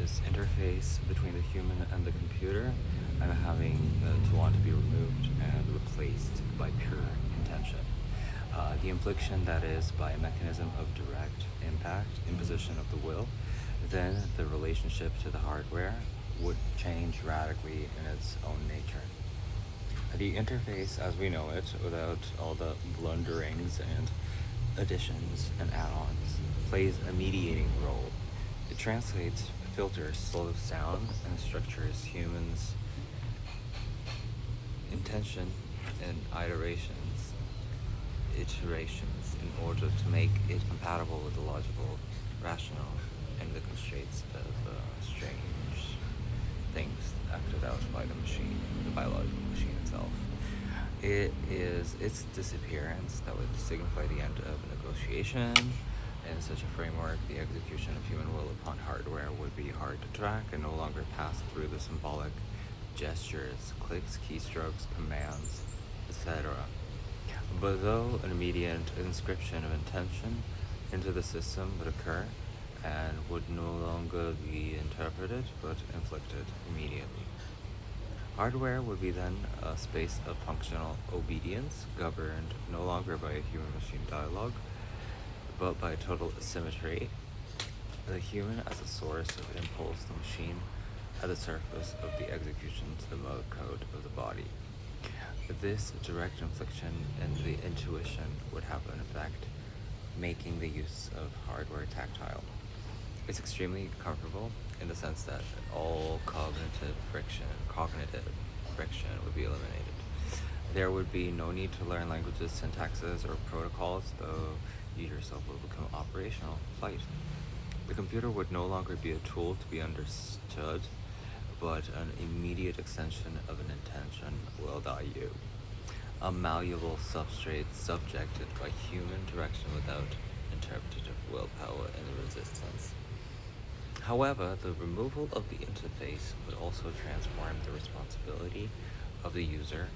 this interface between the human and the computer, I'm having to want to be removed and replaced by pure intention. The infliction, that is, by a mechanism of direct impact, imposition of the will, then the relationship to the hardware would change radically in its own nature. The interface as we know it, without all the blunderings and additions and add-ons, plays a mediating role. It translates, filters, slows down, and structures humans' intention and iterations in order to make it compatible with the logical, rational, and the constraints of strange things acted out by the machine, the biological machine itself. It is its disappearance that would signify the end of negotiation. In such a framework, the execution of human will upon hardware would be hard to track and no longer pass through the symbolic gestures, clicks, keystrokes, commands, etc. But though an immediate inscription of intention into the system would occur and would no longer be interpreted but inflicted immediately. Hardware would be then a space of functional obedience, governed no longer by a human-machine dialogue, but by total asymmetry. The human as a source of impulse, the machine at the surface of the execution to the mode code of the body. This direct infliction and the intuition would have an effect, making the use of hardware tactile. It's extremely comfortable in the sense that all cognitive friction would be eliminated. There would be no need to learn languages, syntaxes, or protocols, though you yourself will become operational. Flight. The computer would no longer be a tool to be understood, but an immediate extension of an intention, willed you. A malleable substrate subjected by human direction without interpretative willpower and resistance. However, the removal of the interface would also transform the responsibility of the user,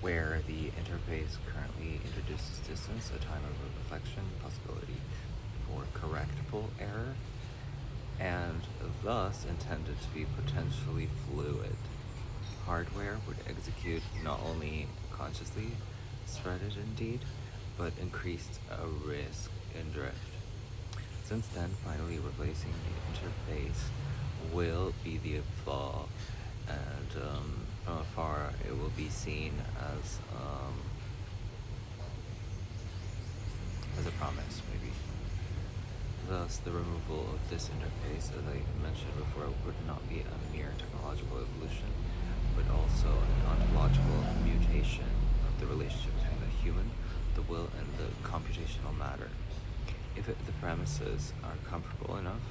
where the interface currently introduces distance, a time of reflection, possibility for correctable error, and thus intended to be potentially fluid. Hardware would execute not only consciously, spread it indeed, but increased a risk in drift. Since then, finally replacing the interface will be the flaw, and from afar it will be seen as a promise, maybe. Thus, the removal of this interface, as I mentioned before, would not be a mere technological evolution, but also an ontological mutation of the relationship between the human, the will, and the computational matter. If the premises are comfortable enough,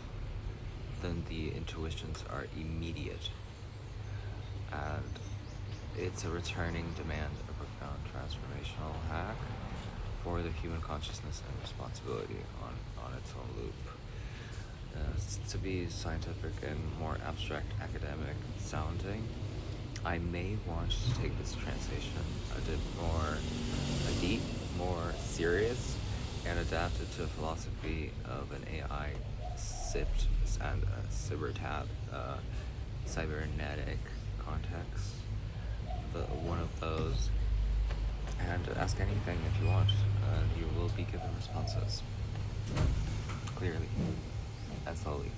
then the intuitions are immediate, and it's a returning demand, a profound transformational hack for the human consciousness and responsibility on its own loop. To be scientific and more abstract academic sounding, I may want to take this translation a deep, more serious, and adapt it to a philosophy of an AI sipped and cybernetic context, one of those, and ask anything if you want, and you will be given responses, clearly and slowly.